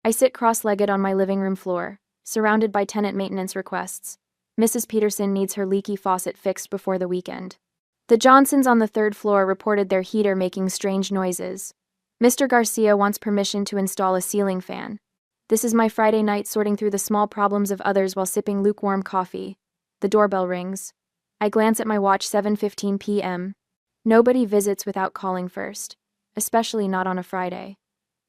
I sit cross-legged on my living room floor, surrounded by tenant maintenance requests. Mrs. Peterson needs her leaky faucet fixed before the weekend. The Johnsons on the third floor reported their heater making strange noises. Mr. Garcia wants permission to install a ceiling fan. This is my Friday night sorting through the small problems of others while sipping lukewarm coffee. The doorbell rings. I glance at my watch, 7:15 p.m. Nobody visits without calling first, especially not on a Friday.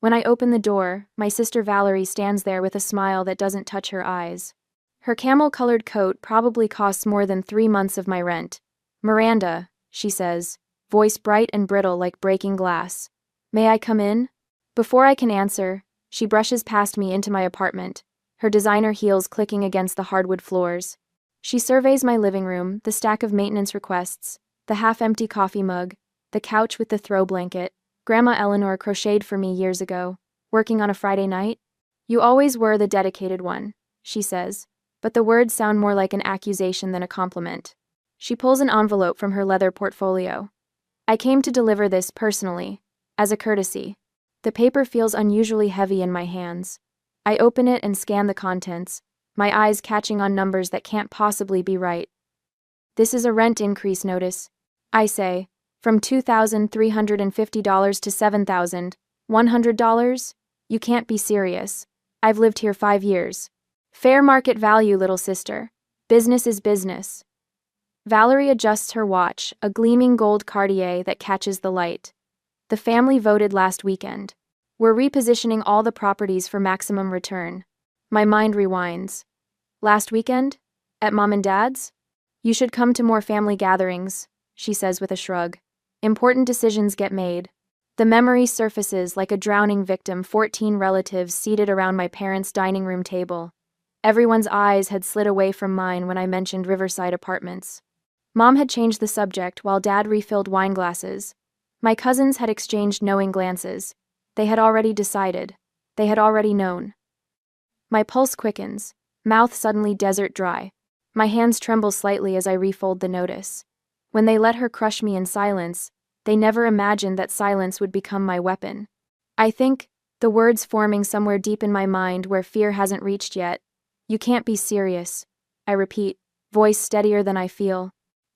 When I open the door, my sister Valerie stands there with a smile that doesn't touch her eyes. Her camel-colored coat probably costs more than 3 months of my rent. "Miranda," she says, voice bright and brittle like breaking glass. "May I come in?" Before I can answer, she brushes past me into my apartment, her designer heels clicking against the hardwood floors. She surveys my living room, the stack of maintenance requests, the half-empty coffee mug, the couch with the throw blanket. "Grandma Eleanor crocheted for me years ago. Working on a Friday night? You always were the dedicated one," she says, but the words sound more like an accusation than a compliment. She pulls an envelope from her leather portfolio. "I came to deliver this personally, as a courtesy." The paper feels unusually heavy in my hands. I open it and scan the contents, my eyes catching on numbers that can't possibly be right. "This is a rent increase notice," I say, "from $2,350 to $7,100? You can't be serious. I've lived here 5 years. Fair market value, little sister. Business is business." Valerie adjusts her watch, a gleaming gold Cartier that catches the light. "The family voted last weekend. We're repositioning all the properties for maximum return." My mind rewinds. "Last weekend? At Mom and Dad's? You should come to more family gatherings," she says with a shrug. "Important decisions get made." The memory surfaces like a drowning victim, 14 relatives seated around my parents' dining room table. Everyone's eyes had slid away from mine when I mentioned Riverside Apartments. Mom had changed the subject while Dad refilled wine glasses. My cousins had exchanged knowing glances. They had already decided. They had already known. My pulse quickens, mouth suddenly desert dry. My hands tremble slightly as I refold the notice. When they let her crush me in silence, they never imagined that silence would become my weapon. I think, the words forming somewhere deep in my mind where fear hasn't reached yet. "You can't be serious," I repeat, voice steadier than I feel.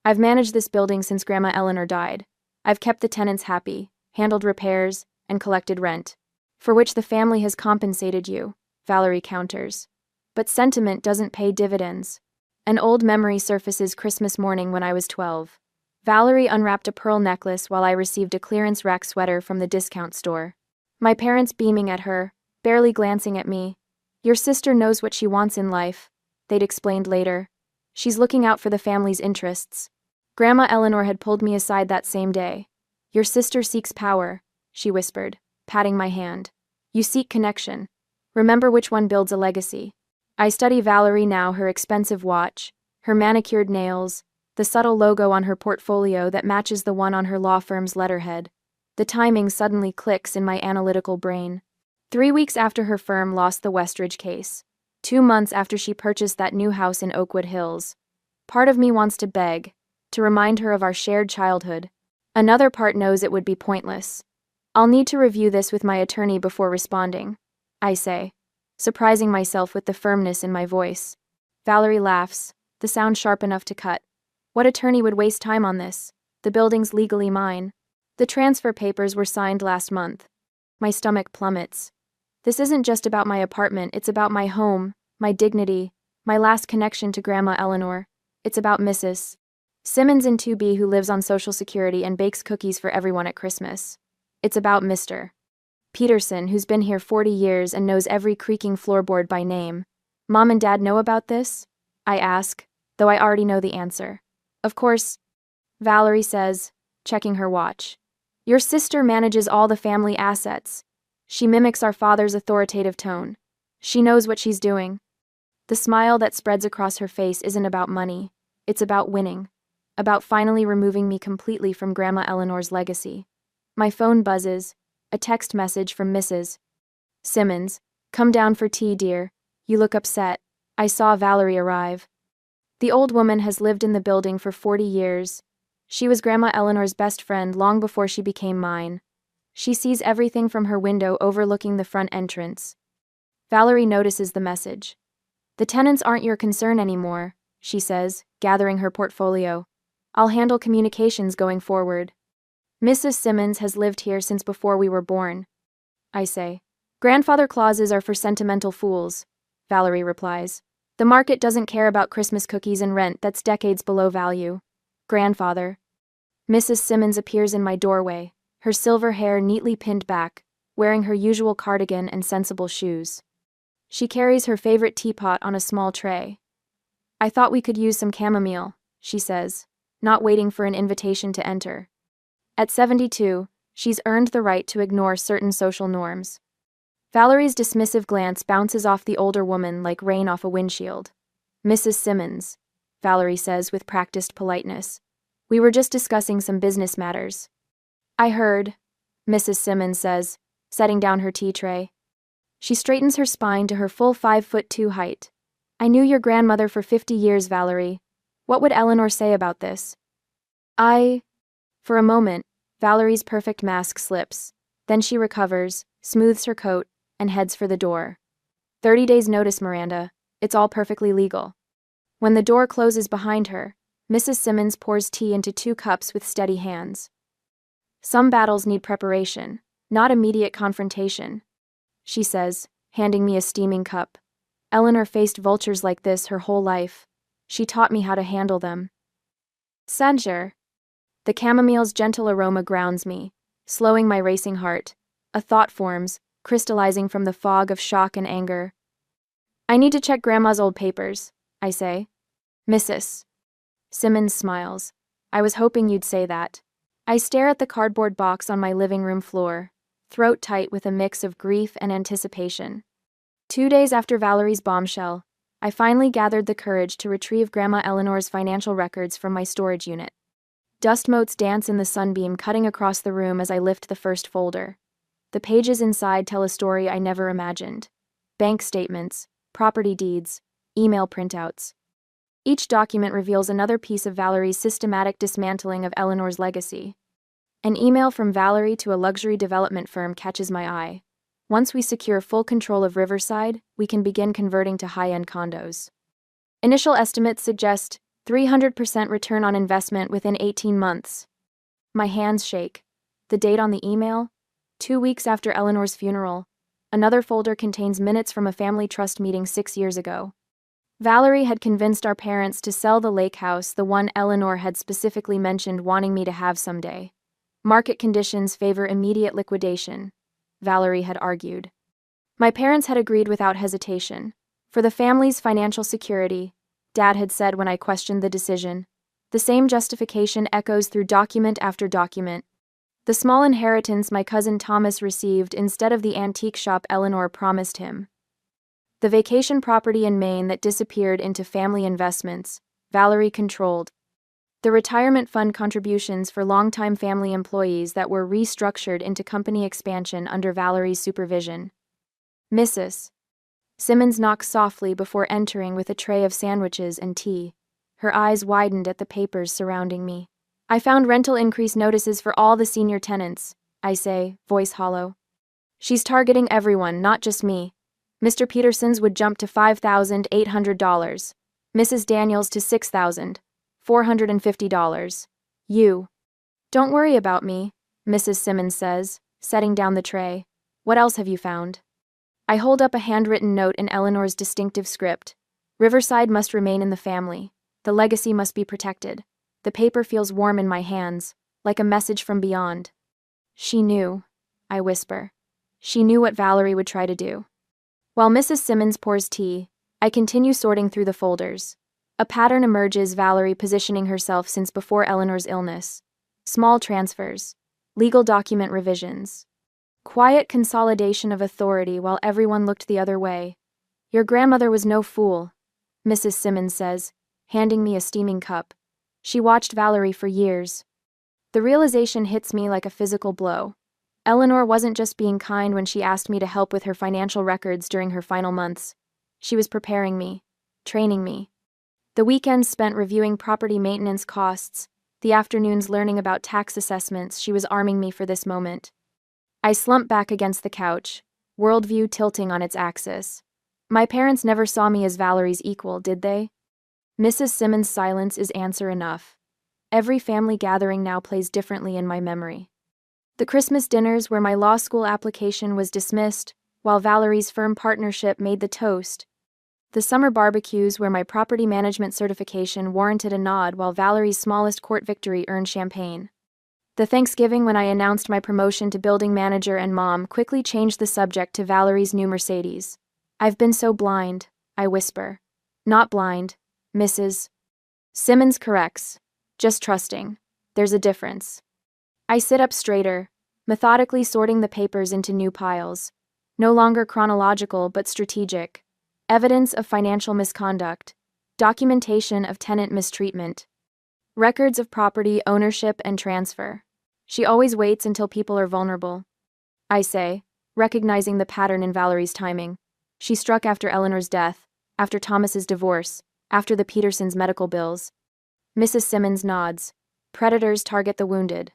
"I've managed this building since Grandma Eleanor died. I've kept the tenants happy, handled repairs, and collected rent. For which the family has compensated you," Valerie counters. "But sentiment doesn't pay dividends." An old memory surfaces Christmas morning when I was 12. Valerie unwrapped a pearl necklace while I received a clearance rack sweater from the discount store. My parents beaming at her, barely glancing at me. "Your sister knows what she wants in life," they'd explained later. "She's looking out for the family's interests." Grandma Eleanor had pulled me aside that same day. "Your sister seeks power," she whispered, patting my hand. "You seek connection. Remember which one builds a legacy." I study Valerie now, her expensive watch, her manicured nails, the subtle logo on her portfolio that matches the one on her law firm's letterhead. The timing suddenly clicks in my analytical brain. 3 weeks after her firm lost the Westridge case. 2 months after she purchased that new house in Oakwood Hills. Part of me wants to beg, to remind her of our shared childhood. Another part knows it would be pointless. "I'll need to review this with my attorney before responding," I say, surprising myself with the firmness in my voice. Valerie laughs, the sound sharp enough to cut. "What attorney would waste time on this? The building's legally mine. The transfer papers were signed last month." My stomach plummets. This isn't just about my apartment, it's about my home, my dignity, my last connection to Grandma Eleanor. It's about Mrs. Simmons in 2B who lives on Social Security and bakes cookies for everyone at Christmas. It's about Mr. Peterson, who's been here 40 years and knows every creaking floorboard by name. "Mom and Dad know about this?" I ask, though I already know the answer. "Of course," Valerie says, checking her watch. "Your sister manages all the family assets." She mimics our father's authoritative tone. "She knows what she's doing." The smile that spreads across her face isn't about money. It's about winning. About finally removing me completely from Grandma Eleanor's legacy. My phone buzzes, a text message from Mrs. Simmons. "Come down for tea, dear. You look upset." I saw Valerie arrive. The old woman has lived in the building for 40 years. She was Grandma Eleanor's best friend long before she became mine. She sees everything from her window overlooking the front entrance. Valerie notices the message. The tenants aren't your concern anymore, she says, gathering her portfolio. I'll handle communications going forward. Mrs. Simmons has lived here since before we were born, I say. Grandfather clauses are for sentimental fools, Valerie replies. The market doesn't care about Christmas cookies and rent that's decades below value. Grandfather. Mrs. Simmons appears in my doorway, her silver hair neatly pinned back, wearing her usual cardigan and sensible shoes. She carries her favorite teapot on a small tray. I thought we could use some chamomile, she says, not waiting for an invitation to enter. At 72, she's earned the right to ignore certain social norms. Valerie's dismissive glance bounces off the older woman like rain off a windshield. Mrs. Simmons, Valerie says with practiced politeness. We were just discussing some business matters. I heard, Mrs. Simmons says, setting down her tea tray. She straightens her spine to her full 5'2" height. I knew your grandmother for 50 years, Valerie. What would Eleanor say about this? For a moment, Valerie's perfect mask slips. Then she recovers, smooths her coat, and heads for the door. 30 days notice, Miranda. It's all perfectly legal. When the door closes behind her, Mrs. Simmons pours tea into 2 cups with steady hands. Some battles need preparation, not immediate confrontation, she says, handing me a steaming cup. Eleanor faced vultures like this her whole life. She taught me how to handle them. Sanger. The chamomile's gentle aroma grounds me, slowing my racing heart. A thought forms, crystallizing from the fog of shock and anger. I need to check Grandma's old papers, I say. Mrs. Simmons smiles. I was hoping you'd say that. I stare at the cardboard box on my living room floor, throat tight with a mix of grief and anticipation. 2 days after Valerie's bombshell, I finally gathered the courage to retrieve Grandma Eleanor's financial records from my storage unit. Dust motes dance in the sunbeam cutting across the room as I lift the first folder. The pages inside tell a story I never imagined. Bank statements, property deeds, email printouts. Each document reveals another piece of Valerie's systematic dismantling of Eleanor's legacy. An email from Valerie to a luxury development firm catches my eye. Once we secure full control of Riverside, we can begin converting to high-end condos. Initial estimates suggest 300% return on investment within 18 months. My hands shake. The date on the email? 2 weeks after Eleanor's funeral. Another folder contains minutes from a family trust meeting 6 years ago. Valerie had convinced our parents to sell the lake house, the one Eleanor had specifically mentioned wanting me to have someday. Market conditions favor immediate liquidation, Valerie had argued. My parents had agreed without hesitation. For the family's financial security, Dad had said when I questioned the decision. The same justification echoes through document after document. The small inheritance my cousin Thomas received instead of the antique shop Eleanor promised him. The vacation property in Maine that disappeared into family investments, Valerie controlled. The retirement fund contributions for longtime family employees that were restructured into company expansion under Valerie's supervision. Mrs. Simmons knocked softly before entering with a tray of sandwiches and tea. Her eyes widened at the papers surrounding me. I found rental increase notices for all the senior tenants, I say, voice hollow. She's targeting everyone, not just me. Mr. Peterson's would jump to $5,800. Mrs. Daniels to $6,450. You. Don't worry about me, Mrs. Simmons says, setting down the tray. What else have you found? I hold up a handwritten note in Eleanor's distinctive script. Riverside must remain in the family. The legacy must be protected. The paper feels warm in my hands, like a message from beyond. She knew, I whisper. She knew what Valerie would try to do. While Mrs. Simmons pours tea, I continue sorting through the folders. A pattern emerges, Valerie positioning herself since before Eleanor's illness. Small transfers. Legal document revisions. Quiet consolidation of authority while everyone looked the other way. Your grandmother was no fool, Mrs. Simmons says, handing me a steaming cup. She watched Valerie for years. The realization hits me like a physical blow. Eleanor wasn't just being kind when she asked me to help with her financial records during her final months. She was preparing me, training me. The weekends spent reviewing property maintenance costs, the afternoons learning about tax assessments, she was arming me for this moment. I slumped back against the couch, worldview tilting on its axis. My parents never saw me as Valerie's equal, did they? Mrs. Simmons' silence is answer enough. Every family gathering now plays differently in my memory. The Christmas dinners where my law school application was dismissed, while Valerie's firm partnership made the toast. The summer barbecues where my property management certification warranted a nod while Valerie's smallest court victory earned champagne. The Thanksgiving when I announced my promotion to building manager and mom quickly changed the subject to Valerie's new Mercedes. I've been so blind, I whisper. Not blind, Mrs. Simmons corrects. Just trusting. There's a difference. I sit up straighter, methodically sorting the papers into new piles. No longer chronological but strategic. Evidence of financial misconduct. Documentation of tenant mistreatment. Records of property ownership and transfer. She always waits until people are vulnerable. I say, recognizing the pattern in Valerie's timing. She struck after Eleanor's death, after Thomas's divorce, after the Petersons' medical bills. Mrs. Simmons nods. Predators target the wounded.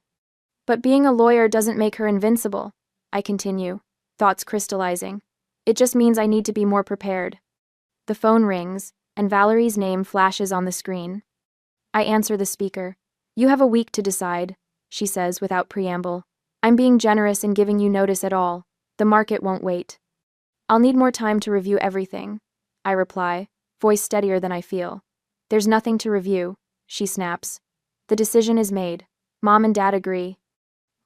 But being a lawyer doesn't make her invincible, I continue, thoughts crystallizing. It just means I need to be more prepared. The phone rings, and Valerie's name flashes on the screen. I answer the speaker. You have a week to decide, she says without preamble. I'm being generous in giving you notice at all. The market won't wait. I'll need more time to review everything, I reply, voice steadier than I feel. There's nothing to review, she snaps. The decision is made. Mom and Dad agree.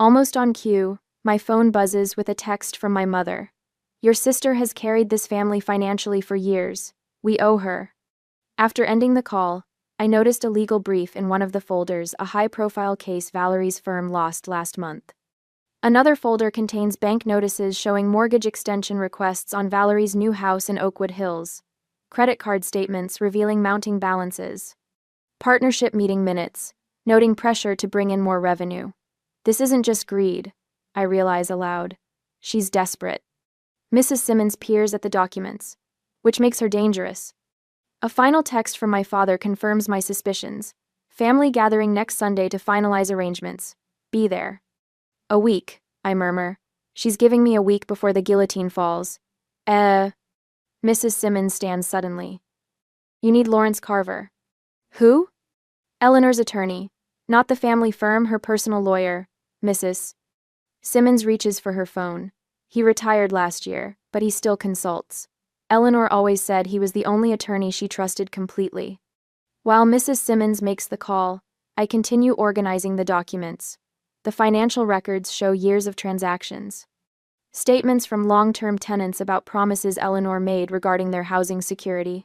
Almost on cue, my phone buzzes with a text from my mother. Your sister has carried this family financially for years. We owe her. After ending the call, I noticed a legal brief in one of the folders, a high-profile case Valerie's firm lost last month. Another folder contains bank notices showing mortgage extension requests on Valerie's new house in Oakwood Hills, credit card statements revealing mounting balances, partnership meeting minutes, noting pressure to bring in more revenue. This isn't just greed, I realize aloud. She's desperate. Mrs. Simmons peers at the documents, which makes her dangerous. A final text from my father confirms my suspicions. Family gathering next Sunday to finalize arrangements. Be there. A week, I murmur. She's giving me a week before the guillotine falls. Mrs. Simmons stands suddenly. You need Lawrence Carver. Who? Eleanor's attorney. Not the family firm, her personal lawyer, Mrs. Simmons reaches for her phone. He retired last year, but he still consults. Eleanor always said he was the only attorney she trusted completely. While Mrs. Simmons makes the call, I continue organizing the documents. The financial records show years of transactions. Statements from long-term tenants about promises Eleanor made regarding their housing security.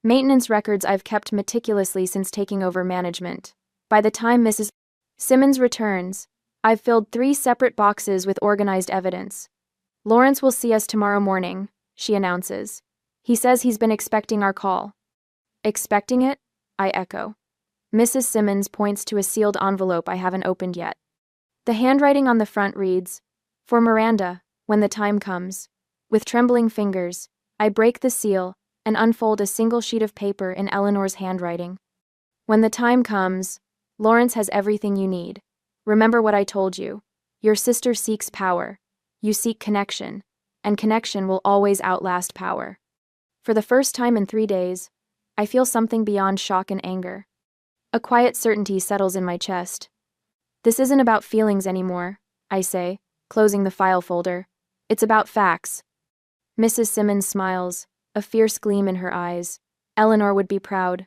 Maintenance records I've kept meticulously since taking over management. By the time Mrs. Simmons returns, I've filled 3 separate boxes with organized evidence. Lawrence will see us tomorrow morning, she announces. He says he's been expecting our call. Expecting it? I echo. Mrs. Simmons points to a sealed envelope I haven't opened yet. The handwriting on the front reads, "For Miranda, when the time comes." With trembling fingers, I break the seal and unfold a single sheet of paper in Eleanor's handwriting. When the time comes, Lawrence has everything you need. Remember what I told you. Your sister seeks power. You seek connection, and connection will always outlast power. For the first time in 3 days, I feel something beyond shock and anger. A quiet certainty settles in my chest. This isn't about feelings anymore, I say, closing the file folder. It's about facts. Mrs. Simmons smiles, a fierce gleam in her eyes. Eleanor would be proud.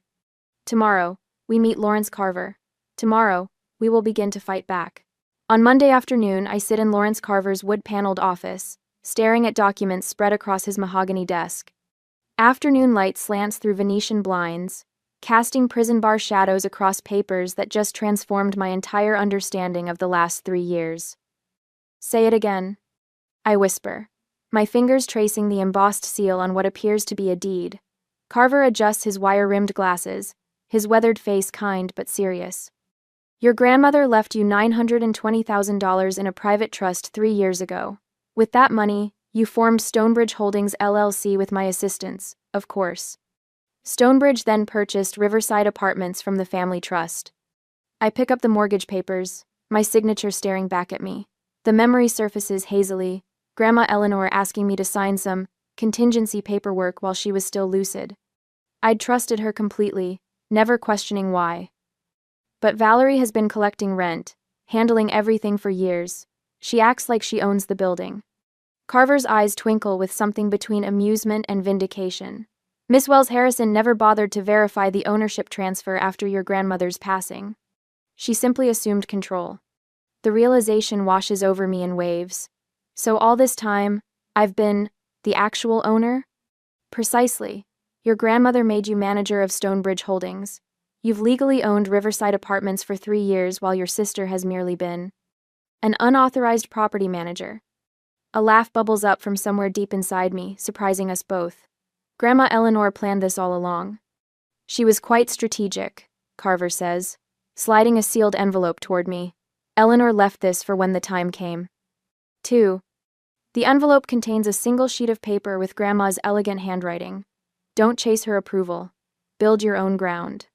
Tomorrow, we meet Lawrence Carver. Tomorrow, we will begin to fight back. On Monday afternoon, I sit in Lawrence Carver's wood-paneled office, staring at documents spread across his mahogany desk. Afternoon light slants through Venetian blinds, casting prison bar shadows across papers that just transformed my entire understanding of the last 3 years. Say it again, I whisper, my fingers tracing the embossed seal on what appears to be a deed. Carver adjusts his wire-rimmed glasses, his weathered face kind but serious. Your grandmother left you $920,000 in a private trust 3 years ago. With that money, you formed Stonebridge Holdings LLC with my assistance, of course. Stonebridge then purchased Riverside Apartments from the family trust. I pick up the mortgage papers, my signature staring back at me. The memory surfaces hazily, Grandma Eleanor asking me to sign some contingency paperwork while she was still lucid. I'd trusted her completely, never questioning why. But Valerie has been collecting rent, handling everything for years. She acts like she owns the building. Carver's eyes twinkle with something between amusement and vindication. Miss Wells Harrison never bothered to verify the ownership transfer after your grandmother's passing. She simply assumed control. The realization washes over me in waves. So all this time, I've been the actual owner? Precisely. Your grandmother made you manager of Stonebridge Holdings. You've legally owned Riverside Apartments for 3 years while your sister has merely been an unauthorized property manager. A laugh bubbles up from somewhere deep inside me, surprising us both. Grandma Eleanor planned this all along. She was quite strategic, Carver says, sliding a sealed envelope toward me. Eleanor left this for when the time came. 2. The envelope contains a single sheet of paper with Grandma's elegant handwriting. Don't chase her approval. Build your own ground.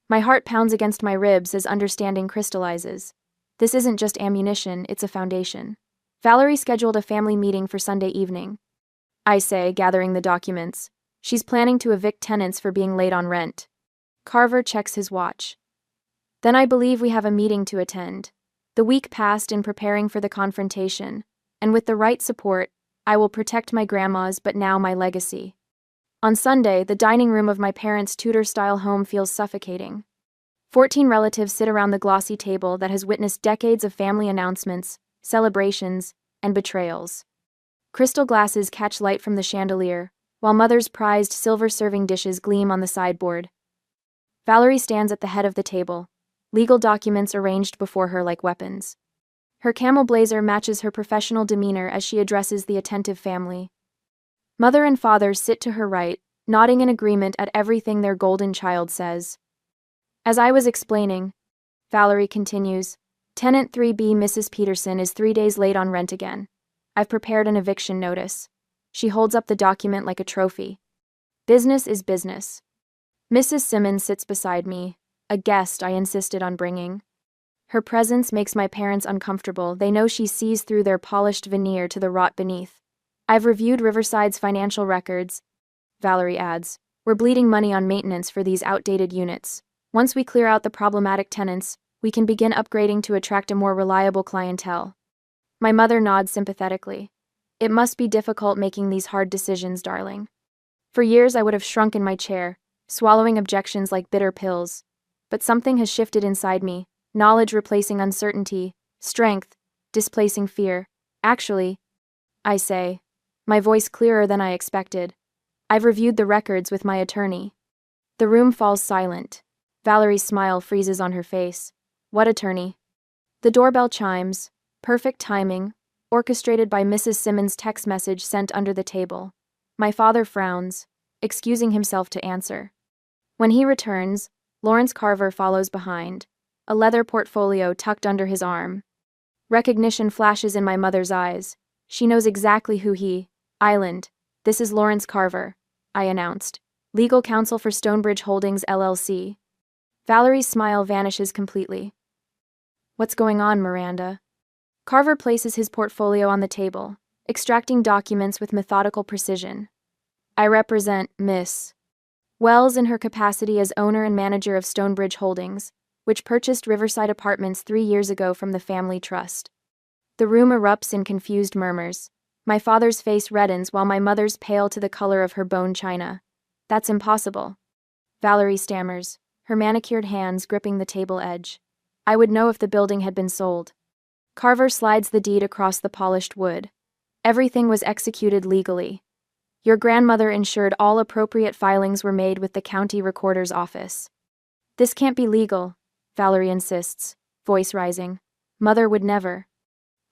My heart pounds against my ribs as understanding crystallizes. This isn't just ammunition, it's a foundation. Valerie scheduled a family meeting for Sunday evening. I say, gathering the documents. She's planning to evict tenants for being late on rent. Carver checks his watch. Then I believe we have a meeting to attend. The week passed in preparing for the confrontation, and with the right support, I will protect my grandma's but now my legacy. On Sunday, the dining room of my parents' Tudor-style home feels suffocating. 14 relatives sit around the glossy table that has witnessed decades of family announcements, celebrations, and betrayals. Crystal glasses catch light from the chandelier, while Mother's prized silver serving dishes gleam on the sideboard. Valerie stands at the head of the table, legal documents arranged before her like weapons. Her camel blazer matches her professional demeanor as she addresses the attentive family. Mother and father sit to her right, nodding in agreement at everything their golden child says. As I was explaining, Valerie continues, Tenant 3B Mrs. Peterson is 3 days late on rent again. I've prepared an eviction notice. She holds up the document like a trophy. Business is business. Mrs. Simmons sits beside me, a guest I insisted on bringing. Her presence makes my parents uncomfortable. They know she sees through their polished veneer to the rot beneath. I've reviewed Riverside's financial records, Valerie adds. We're bleeding money on maintenance for these outdated units. Once we clear out the problematic tenants, we can begin upgrading to attract a more reliable clientele. My mother nods sympathetically. It must be difficult making these hard decisions, darling. For years I would have shrunk in my chair, swallowing objections like bitter pills. But something has shifted inside me, knowledge replacing uncertainty, strength displacing fear. Actually, I say, my voice clearer than I expected. I've reviewed the records with my attorney. The room falls silent. Valerie's smile freezes on her face. What attorney? The doorbell chimes, perfect timing, orchestrated by Mrs. Simmons' text message sent under the table. My father frowns, excusing himself to answer. When he returns, Lawrence Carver follows behind, a leather portfolio tucked under his arm. Recognition flashes in my mother's eyes. She knows exactly who Island. This is Lawrence Carver, I announced, legal counsel for Stonebridge Holdings LLC. Valerie's smile vanishes completely. What's going on, Miranda? Carver places his portfolio on the table, extracting documents with methodical precision. I represent Miss Wells in her capacity as owner and manager of Stonebridge Holdings, which purchased Riverside Apartments 3 years ago from the family trust. The room erupts in confused murmurs. My father's face reddens while my mother's pale to the color of her bone china. That's impossible. Valerie stammers, her manicured hands gripping the table edge. I would know if the building had been sold. Carver slides the deed across the polished wood. Everything was executed legally. Your grandmother ensured all appropriate filings were made with the county recorder's office. This can't be legal, Valerie insists, voice rising. Mother would never.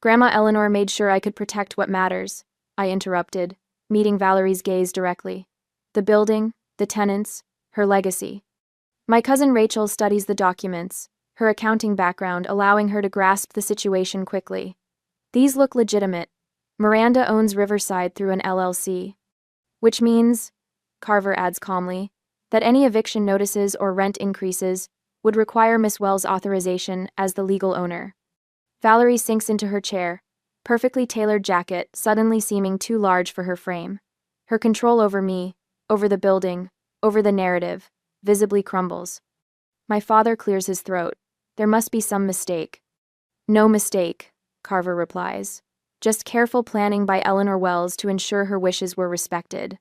Grandma Eleanor made sure I could protect what matters, I interrupted, meeting Valerie's gaze directly. The building, the tenants, her legacy. My cousin Rachel studies the documents, her accounting background allowing her to grasp the situation quickly. These look legitimate. Miranda owns Riverside through an LLC. Which means, Carver adds calmly, that any eviction notices or rent increases would require Miss Wells' authorization as the legal owner. Valerie sinks into her chair, perfectly tailored jacket suddenly seeming too large for her frame. Her control over me, over the building, over the narrative, visibly crumbles. My father clears his throat. There must be some mistake. No mistake, Carver replies. Just careful planning by Eleanor Wells to ensure her wishes were respected.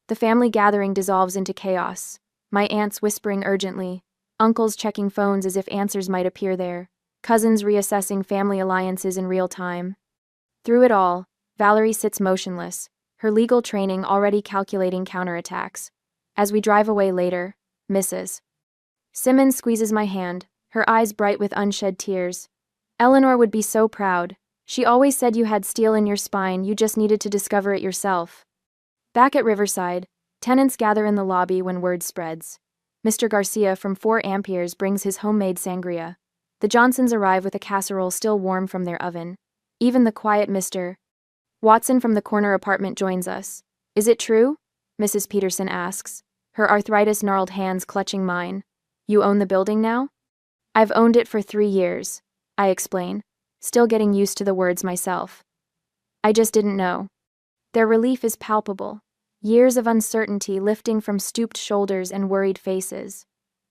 The family gathering dissolves into chaos. My aunts whispering urgently, uncles checking phones as if answers might appear there, cousins reassessing family alliances in real time. Through it all, Valerie sits motionless, her legal training already calculating counterattacks. As we drive away later, Mrs. Simmons squeezes my hand, her eyes bright with unshed tears. Eleanor would be so proud. She always said you had steel in your spine, you just needed to discover it yourself. Back at Riverside, tenants gather in the lobby when word spreads. Mr. Garcia from 4 Amperes brings his homemade sangria. The Johnsons arrive with a casserole still warm from their oven. Even the quiet Mr. Watson from the corner apartment joins us. Is it true? Mrs. Peterson asks, her arthritis-gnarled hands clutching mine. You own the building now? I've owned it for 3 years, I explain, still getting used to the words myself. I just didn't know. Their relief is palpable. Years of uncertainty lifting from stooped shoulders and worried faces.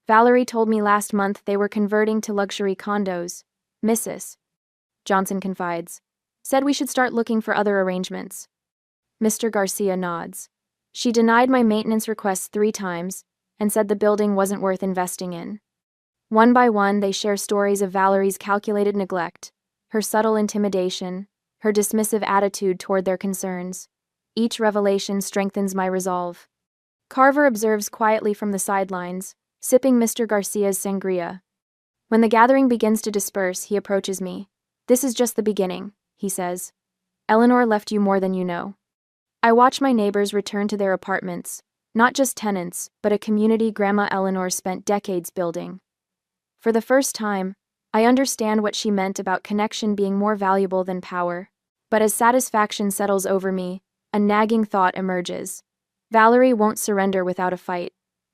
Valerie told me last month they were converting to luxury condos. Mrs. Johnson confides. Said we should start looking for other arrangements. Mr. Garcia nods. She denied my maintenance requests 3 times and said the building wasn't worth investing in. One by one, they share stories of Valerie's calculated neglect, her subtle intimidation, her dismissive attitude toward their concerns. Each revelation strengthens my resolve. Carver observes quietly from the sidelines, sipping Mr. Garcia's sangria. When the gathering begins to disperse, he approaches me. This is just the beginning, he says. Eleanor left you more than you know. I watch my neighbors return to their apartments, not just tenants, but a community Grandma Eleanor spent decades building. For the first time, I understand what she meant about connection being more valuable than power. But as satisfaction settles over me, a nagging thought emerges. Valerie won't surrender without a fight.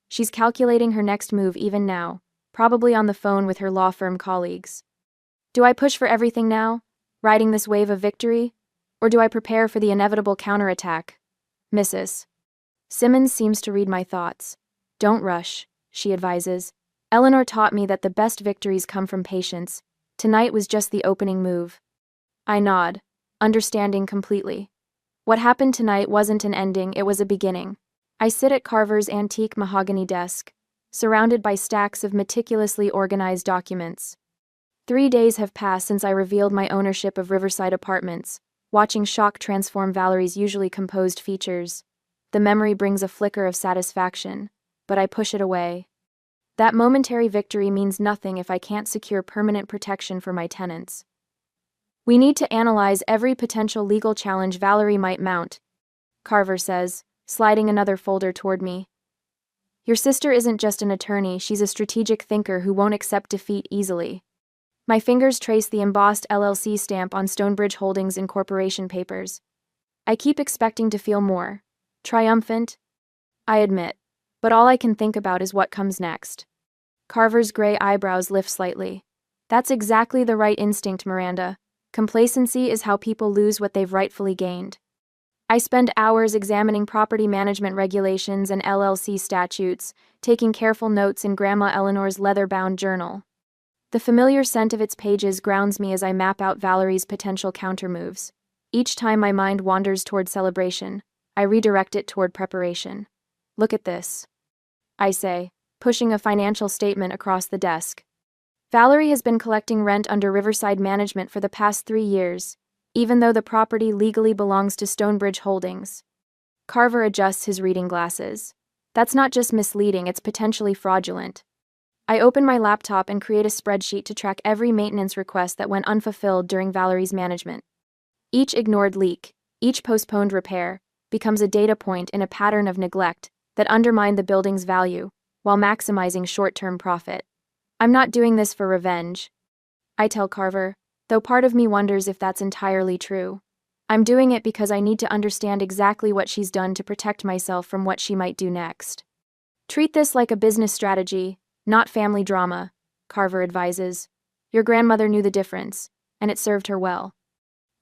She's calculating her next move even now, probably on the phone with her law firm colleagues. Do I push for everything now, riding this wave of victory? Or do I prepare for the inevitable counterattack? Mrs. Simmons seems to read my thoughts. Don't rush, she advises. Eleanor taught me that the best victories come from patience. Tonight was just the opening move. I nod, understanding completely. What happened tonight wasn't an ending, it was a beginning. I sit at Carver's antique mahogany desk, surrounded by stacks of meticulously organized documents. 3 days have passed since I revealed my ownership of Riverside Apartments, watching shock transform Valerie's usually composed features. The memory brings a flicker of satisfaction, but I push it away. That momentary victory means nothing if I can't secure permanent protection for my tenants. We need to analyze every potential legal challenge Valerie might mount, Carver says, sliding another folder toward me. Your sister isn't just an attorney, she's a strategic thinker who won't accept defeat easily. My fingers trace the embossed LLC stamp on Stonebridge Holdings Incorporation papers. I keep expecting to feel more. Triumphant, I admit, but all I can think about is what comes next. Carver's gray eyebrows lift slightly. That's exactly the right instinct, Miranda. Complacency is how people lose what they've rightfully gained. I spend hours examining property management regulations and LLC statutes, taking careful notes in Grandma Eleanor's leather-bound journal. The familiar scent of its pages grounds me as I map out Valerie's potential countermoves. Each time my mind wanders toward celebration, I redirect it toward preparation. Look at this, I say, pushing a financial statement across the desk. Valerie has been collecting rent under Riverside Management for the past 3 years, even though the property legally belongs to Stonebridge Holdings. Carver adjusts his reading glasses. That's not just misleading, it's potentially fraudulent. I open my laptop and create a spreadsheet to track every maintenance request that went unfulfilled during Valerie's management. Each ignored leak, each postponed repair, becomes a data point in a pattern of neglect that undermined the building's value, while maximizing short-term profit. I'm not doing this for revenge, I tell Carver, though part of me wonders if that's entirely true. I'm doing it because I need to understand exactly what she's done to protect myself from what she might do next. Treat this like a business strategy, not family drama, Carver advises. Your grandmother knew the difference, and it served her well.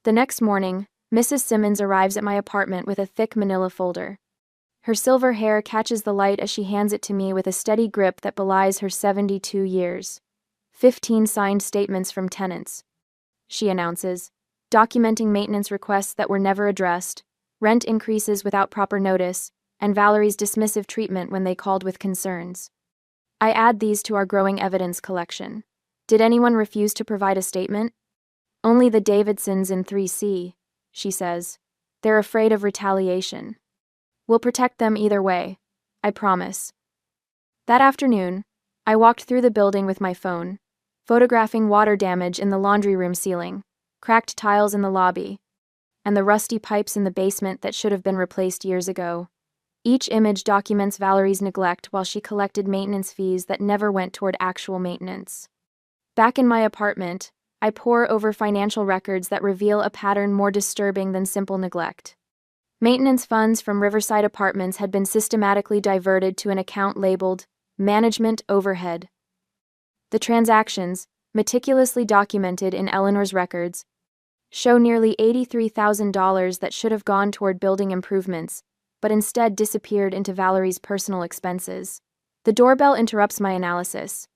The next morning, Mrs. Simmons arrives at my apartment with a thick manila folder. Her silver hair catches the light as she hands it to me with a steady grip that belies her 72 years. 15 signed statements from tenants, she announces, documenting maintenance requests that were never addressed, rent increases without proper notice, and Valerie's dismissive treatment when they called with concerns. I add these to our growing evidence collection. Did anyone refuse to provide a statement? Only the Davidsons in 3C, she says. They're afraid of retaliation. We'll protect them either way, I promise. That afternoon, I walked through the building with my phone, photographing water damage in the laundry room ceiling, cracked tiles in the lobby, and the rusty pipes in the basement that should have been replaced years ago. Each image documents Valerie's neglect while she collected maintenance fees that never went toward actual maintenance. Back in my apartment, I pore over financial records that reveal a pattern more disturbing than simple neglect. Maintenance funds from Riverside Apartments had been systematically diverted to an account labeled Management Overhead. The transactions, meticulously documented in Eleanor's records, show nearly $83,000 that should have gone toward building improvements, but instead disappeared into Valerie's personal expenses. The doorbell interrupts my analysis.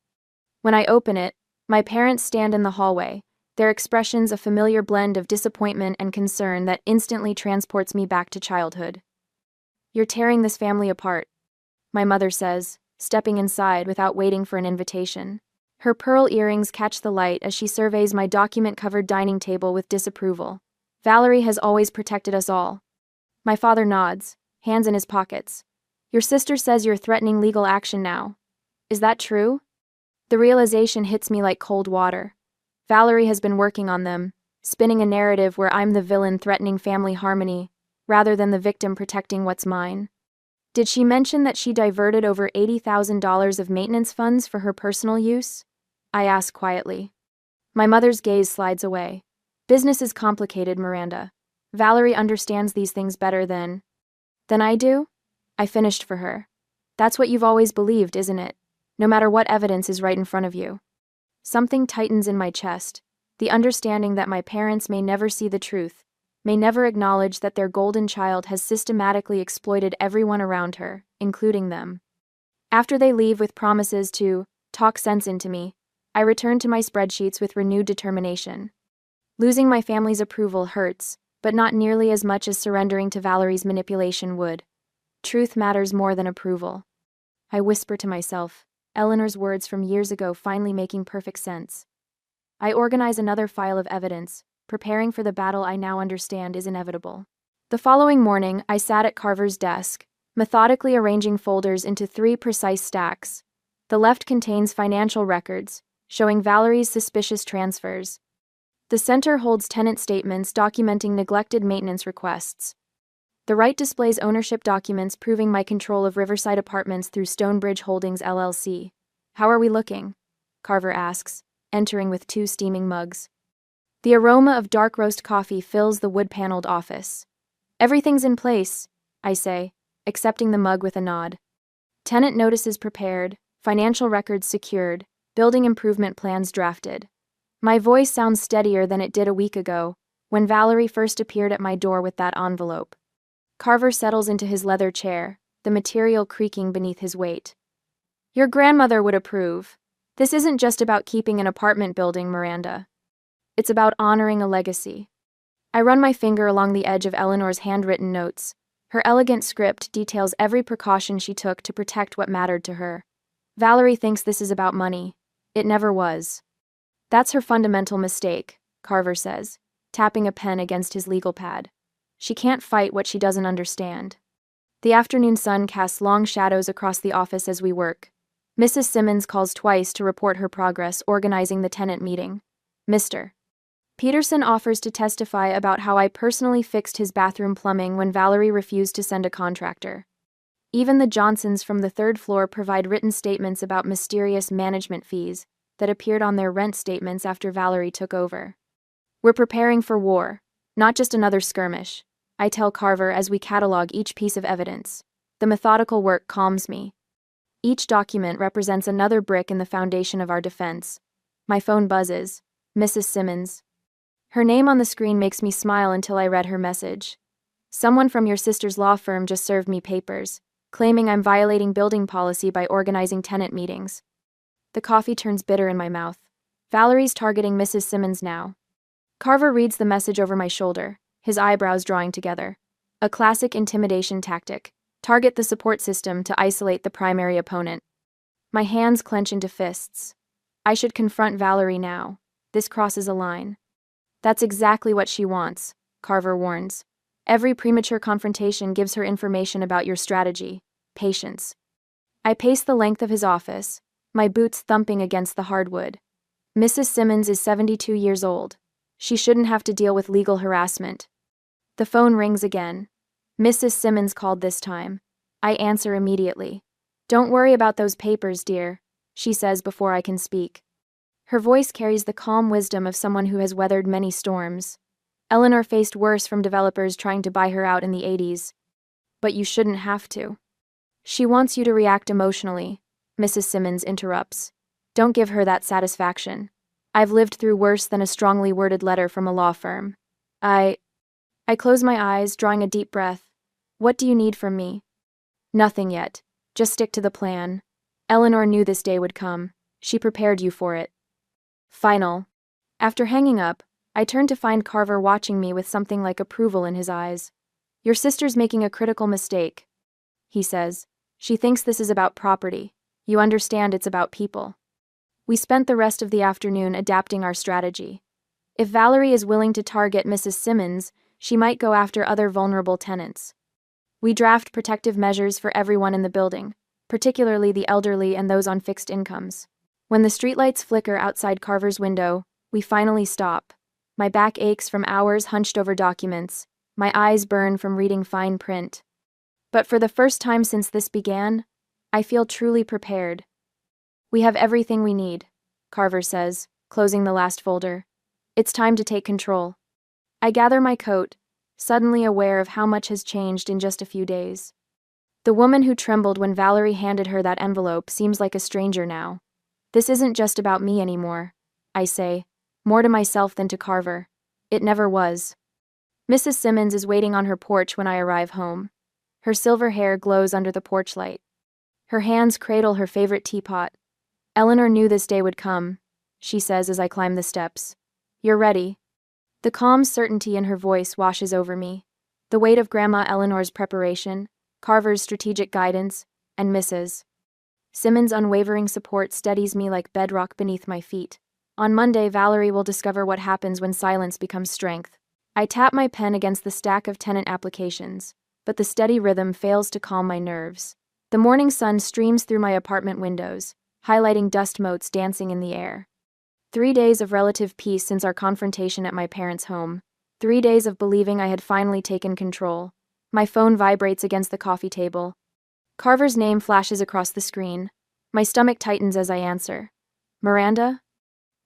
When I open it, my parents stand in the hallway, their expressions a familiar blend of disappointment and concern that instantly transports me back to childhood. You're tearing this family apart, my mother says, stepping inside without waiting for an invitation. Her pearl earrings catch the light as she surveys my document-covered dining table with disapproval. Valerie has always protected us all. My father nods, hands in his pockets. Your sister says you're threatening legal action now. Is that true? The realization hits me like cold water. Valerie has been working on them, spinning a narrative where I'm the villain threatening family harmony, rather than the victim protecting what's mine. Did she mention that she diverted over $80,000 of maintenance funds for her personal use? I ask quietly. My mother's gaze slides away. Business is complicated, Miranda. Valerie understands these things better than I do? I finished for her. That's what you've always believed, isn't it? No matter what evidence is right in front of you. Something tightens in my chest, the understanding that my parents may never see the truth, may never acknowledge that their golden child has systematically exploited everyone around her, including them. After they leave with promises to talk sense into me, I return to my spreadsheets with renewed determination. Losing my family's approval hurts, but not nearly as much as surrendering to Valerie's manipulation would. Truth matters more than approval. I whisper to myself, Eleanor's words from years ago finally making perfect sense. I organize another file of evidence, preparing for the battle I now understand is inevitable. The following morning, I sat at Carver's desk, methodically arranging folders into 3 precise stacks. The left contains financial records, showing Valerie's suspicious transfers. The center holds tenant statements documenting neglected maintenance requests. The right displays ownership documents proving my control of Riverside Apartments through Stonebridge Holdings LLC. How are we looking? Carver asks, entering with 2 steaming mugs. The aroma of dark roast coffee fills the wood-paneled office. Everything's in place, I say, accepting the mug with a nod. Tenant notices prepared, financial records secured, building improvement plans drafted. My voice sounds steadier than it did a week ago, when Valerie first appeared at my door with that envelope. Carver settles into his leather chair, the material creaking beneath his weight. Your grandmother would approve. This isn't just about keeping an apartment building, Miranda. It's about honoring a legacy. I run my finger along the edge of Eleanor's handwritten notes. Her elegant script details every precaution she took to protect what mattered to her. Valerie thinks this is about money. It never was. That's her fundamental mistake, Carver says, tapping a pen against his legal pad. She can't fight what she doesn't understand. The afternoon sun casts long shadows across the office as we work. Mrs. Simmons calls twice to report her progress organizing the tenant meeting. Mr. Peterson offers to testify about how I personally fixed his bathroom plumbing when Valerie refused to send a contractor. Even the Johnsons from the 3rd floor provide written statements about mysterious management fees that appeared on their rent statements after Valerie took over. We're preparing for war, not just another skirmish, I tell Carver as we catalog each piece of evidence. The methodical work calms me. Each document represents another brick in the foundation of our defense. My phone buzzes. Mrs. Simmons. Her name on the screen makes me smile until I read her message. Someone from your sister's law firm just served me papers, claiming I'm violating building policy by organizing tenant meetings. The coffee turns bitter in my mouth. Valerie's targeting Mrs. Simmons now. Carver reads the message over my shoulder, his eyebrows drawing together. A classic intimidation tactic. Target the support system to isolate the primary opponent. My hands clench into fists. I should confront Valerie now. This crosses a line. That's exactly what she wants, Carver warns. Every premature confrontation gives her information about your strategy. Patience. I pace the length of his office, my boots thumping against the hardwood. Mrs. Simmons is 72 years old. She shouldn't have to deal with legal harassment. The phone rings again. Mrs. Simmons called this time. I answer immediately. Don't worry about those papers, dear, she says before I can speak. Her voice carries the calm wisdom of someone who has weathered many storms. Eleanor faced worse from developers trying to buy her out in the 80s. But you shouldn't have to. She wants you to react emotionally, Mrs. Simmons interrupts. Don't give her that satisfaction. I've lived through worse than a strongly worded letter from a law firm. I close my eyes, drawing a deep breath. What do you need from me? Nothing yet. Just stick to the plan. Eleanor knew this day would come. She prepared you for it. Final. After hanging up, I turned to find Carver watching me with something like approval in his eyes. Your sister's making a critical mistake, he says. She thinks this is about property. You understand it's about people. We spent the rest of the afternoon adapting our strategy. If Valerie is willing to target Mrs. Simmons, she might go after other vulnerable tenants. We draft protective measures for everyone in the building, particularly the elderly and those on fixed incomes. When the streetlights flicker outside Carver's window, we finally stop. My back aches from hours hunched over documents. My eyes burn from reading fine print. But for the first time since this began, I feel truly prepared. We have everything we need, Carver says, closing the last folder. It's time to take control. I gather my coat, suddenly aware of how much has changed in just a few days. The woman who trembled when Valerie handed her that envelope seems like a stranger now. This isn't just about me anymore, I say, more to myself than to Carver. It never was. Mrs. Simmons is waiting on her porch when I arrive home. Her silver hair glows under the porch light. Her hands cradle her favorite teapot. Eleanor knew this day would come, she says as I climb the steps. You're ready. The calm certainty in her voice washes over me. The weight of Grandma Eleanor's preparation, Carver's strategic guidance, and Mrs. Simmons' unwavering support steadies me like bedrock beneath my feet. On Monday, Valerie will discover what happens when silence becomes strength. I tap my pen against the stack of tenant applications, but the steady rhythm fails to calm my nerves. The morning sun streams through my apartment windows, highlighting dust motes dancing in the air. 3 days of relative peace since our confrontation at my parents' home. 3 days of believing I had finally taken control. My phone vibrates against the coffee table. Carver's name flashes across the screen. My stomach tightens as I answer. Miranda?